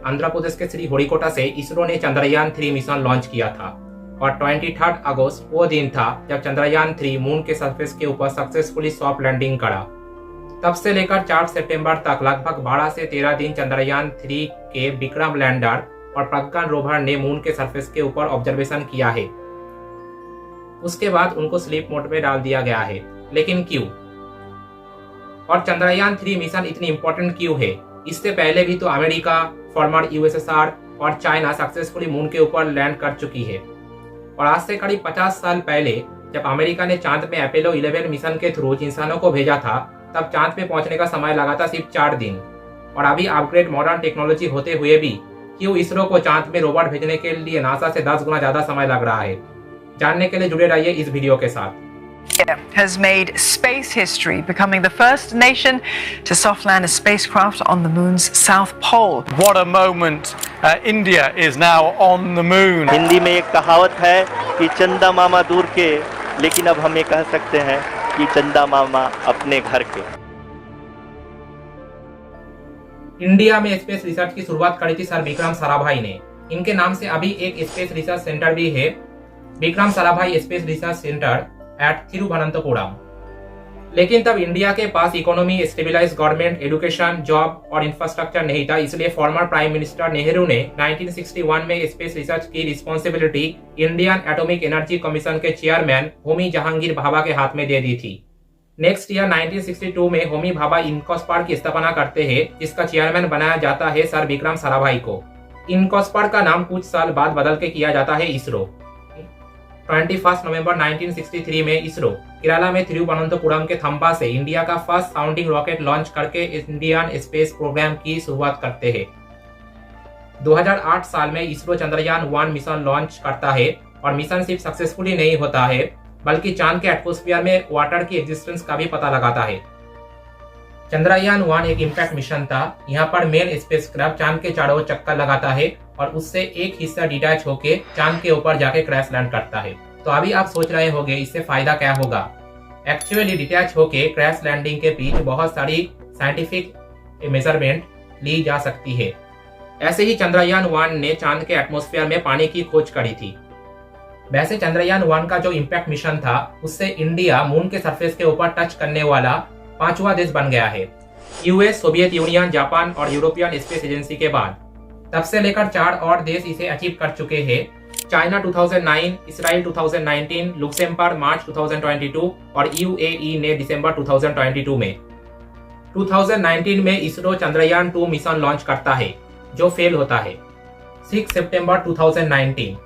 आंध्र प्रदेश के श्री हरिकोटा से इसरो ने चंद्रयान 3 मिशन लॉन्च किया था और 23 अगस्त वो दिन था जब चंद्रयान 3 मून के सरफेस के ऊपर सक्सेसफुली सॉफ्ट लैंडिंग करा। तब से लेकर 4 सितंबर तक लगभग 12 से 13 दिन चंद्रयान 3 के विक्रम लैंडर और प्रज्ञान रोवर ने मून के सरफेस के ऊपर ऑब्जर्वेशन किया है। उसके बाद उनको स्लीप मोड में डाल दिया गया है। लेकिन क्यों? और चंद्रयान 3 मिशन इतनी इंपॉर्टेंट क्यों है? इससे पहले भी तो अमेरिका, फॉर्मर यूएसएसआर और चाइना सक्सेसफुली मून के ऊपर लैंड कर चुकी है। और आज से करीब 50 साल पहले जब अमेरिका ने चांद में अपोलो 11 मिशन के थ्रू इंसानों को भेजा था, तब चांद पे पहुंचने का समय लगा था सिर्फ 4 दिन। और अभी अपग्रेड मॉडर्न टेक्नोलॉजी होते हुए भी क्यों इसरो को चांद में रोबोट भेजने के लिए नासा से 10 गुना ज्यादा समय लग रहा है? जानने के लिए जुड़े रहिए इस वीडियो के साथ। Has made space history, becoming the first nation to soft land a spacecraft on the moon's south pole. What a moment! India is now on the moon. Hindi में एक कहावत है कि चंदा मामा दूर के, लेकिन अब हम ये कह सकते हैं कि चंदा मामा अपने घर के। इंडिया में स्पेस रिसर्च की शुरुआत करी थी सर विक्रम साराभाई ने। इनके नाम से अभी एक स्पेस रिसर्च सेंटर भी है, Vikram Sarabhai space research centre at Thiruvananthapuram. लेकिन तब इंडिया के पास economy, stabilise government, education, job और इंफ्रास्ट्रक्चर नहीं था। इसलिए फॉर्मर प्राइम मिनिस्टर नेहरू ने 1961 में स्पेस रिसर्च की responsibility Indian atomic energy commission के चेयरमैन होमी जहांगीर भाभा के हाथ में दे दी थी। नेक्स्ट ईयर 1962 में होमी भाभा इनकॉस्पार की स्थापना करते हैं, जिसका चेयरमैन बनाया जाता है सर विक्रम साराभाई को। इनकॉस्पार का नाम कुछ साल बाद बदल के किया जाता है इसरो। 21 नवंबर 1963 में इसरो केरला में थिरुवनंतपुरम के थम्पा से इंडिया का फर्स्ट साउंडिंग रॉकेट लॉन्च करके इंडियन स्पेस प्रोग्राम की शुरुआत करते हैं। 2008 साल में इसरो चंद्रयान 1 मिशन लॉन्च करता है और मिशन सिर्फ सक्सेसफुली नहीं होता है, बल्कि चांद के एटमॉस्फेयर में वाटर की एग्जिस्टेंस का भी पता लगाता है। चंद्रयान 1 एक इम्पैक्ट मिशन था। यहाँ पर मेन स्पेसक्राफ्ट चांद के चारों ओर चक्कर लगाता है और उससे एक हिस्सा डिटैच होके चांद के ऊपर जाके क्रैश लैंड करता है। तो अभी आप सोच रहे होंगे इससे फायदा क्या होगा? एक्चुअली डिटैच होके क्रैश लैंडिंग के पीछे बहुत सारी साइंटिफिक मेजरमेंट ली जा सकती है। ऐसे ही चंद्रयान 1 ने चांद के एटमॉस्फेयर में पानी की खोज करी थी। वैसे चंद्रयान 1 का जो इम्पैक्ट मिशन था, उससे इंडिया मून के सरफेस के ऊपर टच करने वाला 5वां देश बन गया है, यूएस, सोवियत यूनियन, जापान और यूरोपियन स्पेस एजेंसी के बाद। तब से लेकर 4 और देश इसे अचीव कर चुके हैं। चाइना 2009, इसराइल 2019, लुक्सेमबर्ग मार्च 2022 और यूएई ने दिसंबर 2022 में। 2019 में इसरो चंद्रयान 2 मिशन लॉन्च करता है, जो फेल होता है। 6 सितंबर 2019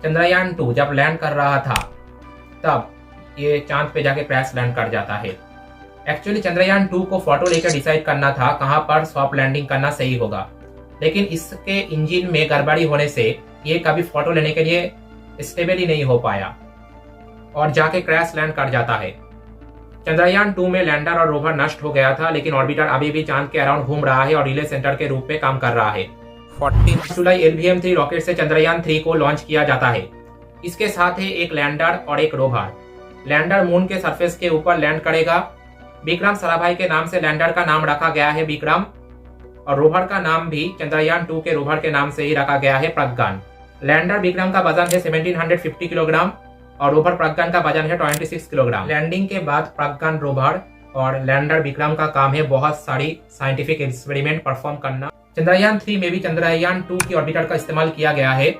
चंद्रयान 2 जब लैंड कर रहा था, तब ये चांद पे जाके क्रैश लैंड कर जाता है। एक्चुअली चंद्रयान 2 को फोटो लेकर डिसाइड करना था कहां पर सॉफ्ट लैंडिंग करना सही होगा, लेकिन इसके इंजन में गड़बड़ी होने से ये कभी फोटो लेने के लिए स्टेबल ही नहीं हो पाया और जाके क्रैश लैंड कर जाता है। चंद्रयान 2 में लैंडर और रोवर नष्ट हो गया था, लेकिन ऑर्बिटर अभी भी चांद के अराउंड घूम रहा है और रिले सेंटर के रूप में काम कर रहा है। 14 जुलाई LVM-3 रॉकेट से चंद्रयान 3 को लॉन्च किया जाता है। इसके साथ ही एक लैंडर और एक रोवर। लैंडर मून के सरफेस के ऊपर लैंड करेगा। विक्रम साराभाई के नाम से लैंडर का नाम रखा गया है विक्रम, और रोवर का नाम भी चंद्रयान 2 के रोवर के नाम से ही रखा गया है प्रज्ञान। लैंडर विक्रम का वजन है 1750 किलोग्राम और रोवर प्रज्ञान का वजन है 26 किलोग्राम। लैंडिंग के बाद प्रज्ञान रोवर और लैंडर विक्रम का काम है बहुत सारी साइंटिफिक एक्सपेरिमेंट परफॉर्म करना। चंद्रयान 3 में भी चंद्रयान 2 की ऑर्बिटर का इस्तेमाल किया गया है।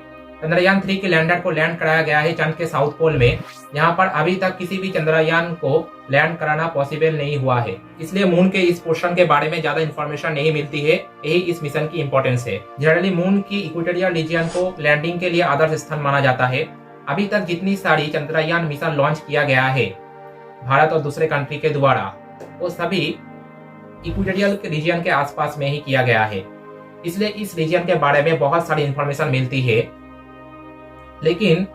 चंद्रयान 3 के लैंडर को लैंड कराया गया है चांद के साउथ पोल में। यहाँ पर अभी तक किसी भी चंद्रयान को लैंड कराना पॉसिबल नहीं हुआ है, इसलिए मून के इस पोर्शन के बारे में ज्यादा इंफॉर्मेशन नहीं मिलती है। यही इस मिशन की इंपॉर्टेंस है। जनरली मून की इक्वेटोरियल रीजन को लैंडिंग के लिए आदर्श स्थान माना जाता है। अभी तक जितनी सारी चंद्रयान मिशन लॉन्च किया गया है भारत और दूसरे कंट्री के द्वारा, वो सभी इक्वेटोरियल रीजन के आसपास में ही किया गया है, इसलिए इस रीजन के बारे में बहुत सारी इंफॉर्मेशन मिलती है। लेकिन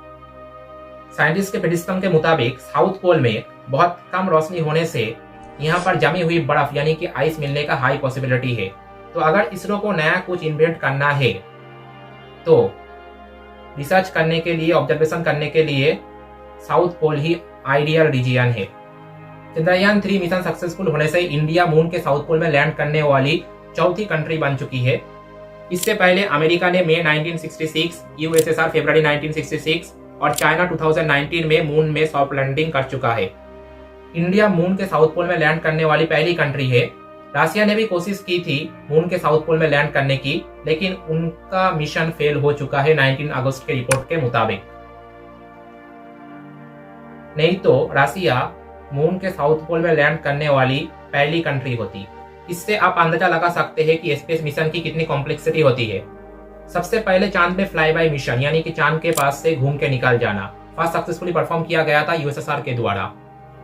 साइंटिस्ट के प्रेडिक्शन के मुताबिक साउथ पोल में बहुत कम रोशनी होने से यहाँ पर जमी हुई बर्फ यानी कि आइस मिलने का हाई पॉसिबिलिटी है। तो अगर इसरो को नया कुछ इन्वेंट करना है तो रिसर्च करने के लिए, ऑब्जर्वेशन करने के लिए साउथ पोल ही आइडियल रीजन है। चंद्रयान 3 मिशन सक्सेसफुल होने से इंडिया मून के साउथ पोल में लैंड करने वाली चौथी कंट्री बन चुकी है। इससे पहले अमेरिका ने मई 1966, यूएसएसआर फरवरी 1966 और चाइना 2019 में मून में सॉफ्ट लैंडिंग कर चुका है। इंडिया मून के साउथ पोल में लैंड करने वाली पहली कंट्री है। रशिया ने भी कोशिश की थी मून के साउथ पोल में लैंड करने की, लेकिन उनका मिशन फेल हो चुका है 19 अगस्त के रिपोर्ट के मुताबिक। नहीं तो रशिया मून के साउथ पोल में लैंड करने वाली पहली कंट्री होती। इससे आप अंदाजा लगा सकते हैं कि स्पेस मिशन की कितनी कॉम्प्लेक्सिटी होती है। सबसे पहले चांद पे फ्लाई बाय मिशन, यानी कि चांद के पास से घूम के निकल जाना, फर्स्ट सक्सेसफुली परफॉर्म किया गया था यूएसएसआर के द्वारा।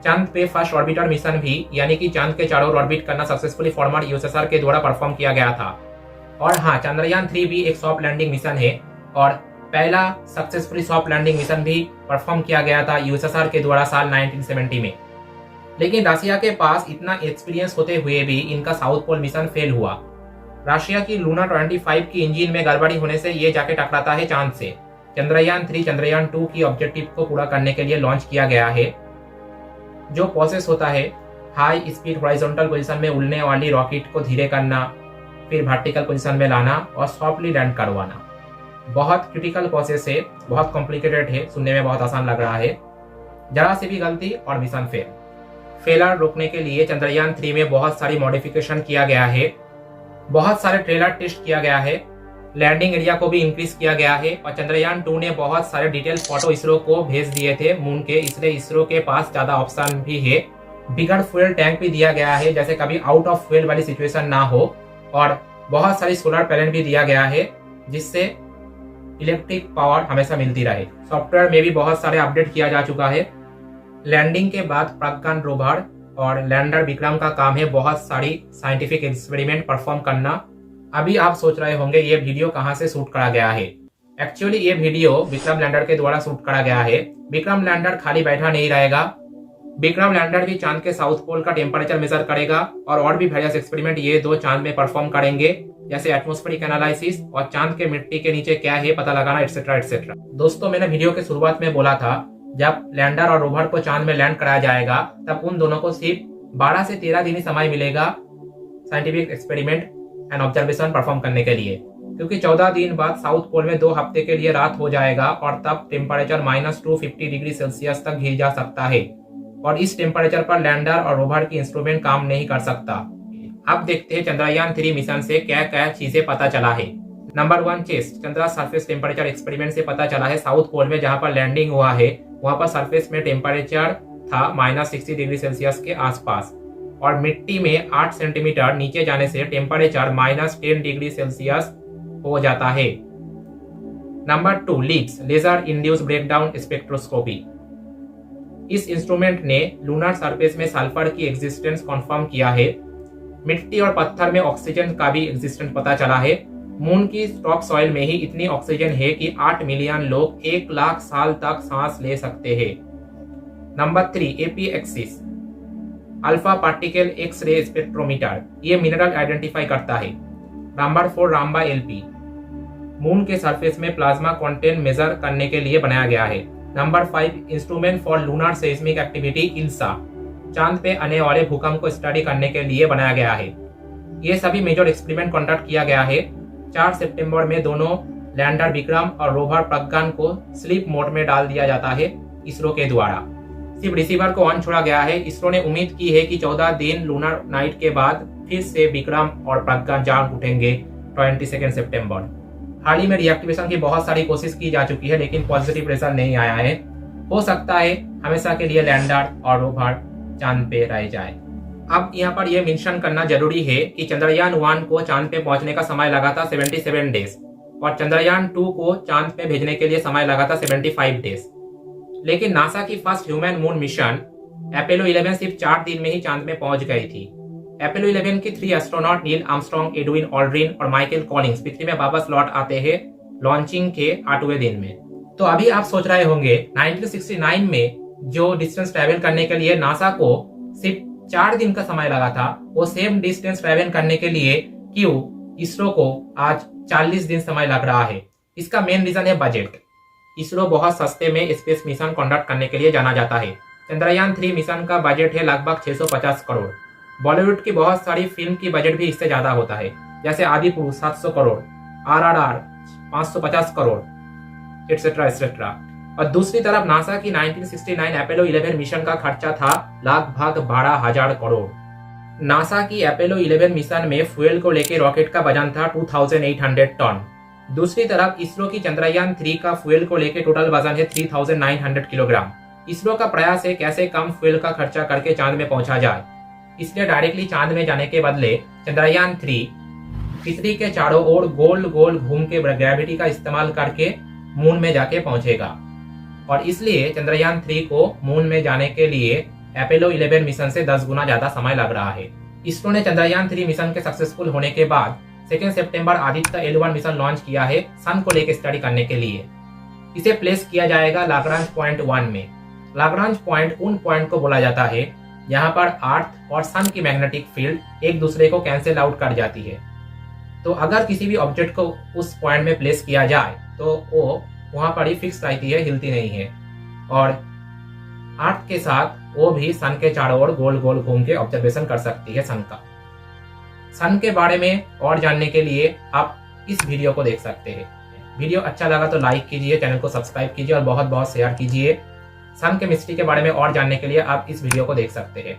चांद पे फर्स्ट ऑर्बिटर मिशन भी, यानी कि चांद के चारों ओर ऑर्बिट करना, सक्सेसफुली फॉर्मर यूएसएसआर के द्वारा परफॉर्म किया गया था। और हाँ, चंद्रयान 3 भी एक सॉफ्ट लैंडिंग मिशन है और पहला सक्सेसफुली सॉफ्ट लैंडिंग मिशन भी परफॉर्म किया गया था यूएसएसआर के द्वारा साल 1970 में। लेकिन रशिया के पास इतना एक्सपीरियंस होते हुए भी इनका साउथ पोल मिशन फेल हुआ। रशिया की लूना 25 की इंजन में गड़बड़ी होने से ये जाके टकराता है चांद से। चंद्रयान 3 चंद्रयान 2 की ऑब्जेक्टिव को पूरा करने के लिए लॉन्च किया गया है। जो प्रोसेस होता है, हाई स्पीड हॉरिजॉन्टल पोजीशन में उड़ने वाली रॉकेट को धीरे करना, फिर वर्टिकल पोजीशन में लाना और सॉफ्टली लैंड करवाना, बहुत क्रिटिकल प्रोसेस है, बहुत कॉम्प्लिकेटेड है। सुनने में बहुत आसान लग रहा है। जरा सी भी गलती और मिशन फेलर रोकने के लिए चंद्रयान 3 में बहुत सारी मॉडिफिकेशन किया गया है, बहुत सारे ट्रेलर टेस्ट किया गया है, लैंडिंग एरिया को भी इंक्रीज किया गया है और चंद्रयान 2 ने बहुत सारे डिटेल फोटो इसरो को भेज दिए थे मून के, इसलिए इसरो के पास ज्यादा ऑप्शन भी है। बिगड़ फ्यूल टैंक भी दिया गया है, जैसे कभी आउट ऑफ फ्यूल वाली सिचुएशन ना हो, और बहुत सारी सोलर पैनल भी दिया गया है जिससे इलेक्ट्रिक पावर हमेशा मिलती रहे। सॉफ्टवेयर में भी बहुत सारे अपडेट किया जा चुका है। लैंडिंग के बाद प्रज्ञान रोवर और लैंडर विक्रम का काम है बहुत सारी साइंटिफिक एक्सपेरिमेंट परफॉर्म करना। अभी आप सोच रहे होंगे ये वीडियो कहां से शूट करा गया है। एक्चुअली ये वीडियो विक्रम लैंडर के द्वारा शूट करा गया है। विक्रम लैंडर खाली बैठा नहीं रहेगा, विक्रम लैंडर भी चांद के साउथ पोल का टेम्परेचर मेजर करेगा और भी वेरियस एक्सपेरिमेंट ये दो चांद में परफॉर्म करेंगे, जैसे एटमॉस्फेरिक एनालिसिस और चांद के मिट्टी के नीचे क्या है पता लगाना, एटसेट्रा एटसेट्रा। दोस्तों, मैंने वीडियो के शुरुआत में बोला था जब लैंडर और रोवर को चांद में लैंड कराया जाएगा तब उन दोनों को सिर्फ 12 से 13 दिन ही समय मिलेगा scientific experiment and observation perform करने के लिए, क्योंकि 14 दिन बाद साउथ पोल में 2 हफ्ते के लिए रात हो जाएगा और तब टेम्परेचर -250 डिग्री सेल्सियस तक गिर जा सकता है और इस टेम्परेचर पर लैंडर और रोवर की इंस्ट्रूमेंट काम नहीं कर सकता। अब देखते हैं चंद्रयान 3 मिशन से क्या क्या चीजें पता चला है। Number 1, chest Chandra surface temperature experiment से पता चला है साउथ पोल में जहां पर लैंडिंग हुआ है वहां पर सरफेस में टेम्परेचर था -60 डिग्री सेल्सियस के आसपास और मिट्टी में 8 सेंटीमीटर नीचे जाने से टेम्परेचर -10 डिग्री सेल्सियस हो जाता है। Number 2, LIBS laser induce breakdown spectroscopy. इस इंस्ट्रूमेंट ने लूनर सरफेस में सल्फर की एग्जिस्टेंस कंफर्म किया है। मिट्टी और पत्थर में ऑक्सीजन का भी एग्जिस्टेंस पता चला है। मून की टॉप सॉइल में ही इतनी ऑक्सीजन है कि 8 मिलियन लोग 1 लाख साल तक सांस ले सकते हैं। Number 3, AP axis alpha particle X-ray spectrometer, ये मिनरल आइडेंटिफाई करता है। नंबर 4, राम्बा एलपी मून के सरफेस में प्लाज्मा कंटेंट मेजर करने के लिए बनाया गया है। Number 5, instrument for lunar seismic activity ILSA, चांद पे आने वाले भूकंप को स्टडी करने के लिए बनाया गया है। ये सभी मेजर एक्सपेरिमेंट कंडक्ट किया गया है। 4 सितंबर में दोनों लैंडर विक्रम और रोवर प्रज्ञान को स्लीप मोड में डाल दिया जाता है इसरो के द्वारा। सिर्फ रिसीवर को ऑन छोड़ा गया है। इसरो ने उम्मीद की है कि 14 दिन लूनर नाइट के बाद फिर से विक्रम और प्रज्ञान जाग उठेंगे 22 सितंबर। हाल ही में रिएक्टिवेशन की बहुत सारी कोशिश की जा चुकी है लेकिन पॉजिटिव रिजल्ट नहीं आया है। हो सकता है हमेशा के लिए लैंडर और रोवर चांद पे रह जाए। अब यहाँ पर यह मेंशन करना जरूरी है कि चंद्रयान 1 को चांद पे पहुंचने का समय लगा था 77 डेज और चंद्रयान 2 को चांद पे भेजने के लिए समय लगा था 75 डेज। लेकिन नासा की first human moon mission Apollo 11 सिर्फ 4 दिन में ही चांद में पहुंच गई थी। अपोलो 11 के 3 astronaut Neil Armstrong, Edwin Aldrin और माइकल कॉलिंस पृथ्वी में वापस लौट आते हैं लॉन्चिंग के 8वें दिन में। तो अभी आप सोच रहे होंगे 1969 में जो डिस्टेंस ट्रेवल करने के लिए नासा को सिर्फ 4 दिन का समय लगा था, वो सेम डिस्टेंस ट्रेवल करने के लिए क्यों इसरो को आज 40 दिन समय लग रहा है? इसका मेन रीजन है बजट। इसरो बहुत सस्ते में स्पेस मिशन कंडक्ट करने के लिए जाना जाता है। चंद्रयान 3 मिशन का बजट है लगभग 650 करोड़। बॉलीवुड की बहुत सारी फिल्म की बजट भी इससे ज्यादा होता है, जैसे आदि पुरुष 700 crore, RRR 550 crore, etcetera etcetera. और दूसरी तरफ नासा की 1969 अपोलो 11 मिशन का खर्चा था लगभग 12,000 करोड़। नासा की अपोलो 11 मिशन में फ्यूल को लेकर रॉकेट का वजन था 2800 टन। दूसरी तरफ इसरो की चंद्रयान 3 का फ्यूल को लेकर टोटल वजन है 3900 किलोग्राम। इसरो का प्रयास है कैसे कम फ्यूल का खर्चा करके चांद में पहुंचा जाए, इसलिए डायरेक्टली चांद में जाने के बदले चंद्रयान 3 पृथ्वी के चारों ओर गोल गोल घूम के ग्रेविटी का इस्तेमाल करके मून में जाके पहुंचेगा। और इसलिए चंद्रयान 3 को मून में जाने के लिए अपोलो 11 मिशन से 10 गुना ज्यादा समय लग रहा है। इसरो ने चंद्रयान 3 मिशन के सक्सेसफुल होने के बाद 2 सितंबर आदित्य L1 मिशन लॉन्च किया है सन को लेकर स्टडी करने के लिए। इसे प्लेस किया जाएगा लाग्रांज पॉइंट 1 में। लाग्रांज पॉइंट उन पॉइंट को बोला जाता है यहाँ पर अर्थ और सन की मैग्नेटिक फील्ड एक दूसरे को कैंसिल आउट कर जाती है। तो अगर किसी भी ऑब्जेक्ट को उस पॉइंट में प्लेस किया जाए तो वो वहां पर ही फिक्स रहती है, हिलती नहीं है। और अर्थ के साथ वो भी सन के चारों ओर गोल गोल घूम के ऑब्जर्वेशन कर सकती है सन का। सन के बारे में और जानने के लिए आप इस वीडियो को देख सकते हैं। वीडियो अच्छा लगा तो लाइक कीजिए, चैनल को सब्सक्राइब कीजिए और बहुत बहुत शेयर कीजिए। सन के मिस्ट्री के बारे में और जानने के लिए आप इस वीडियो को देख सकते हैं।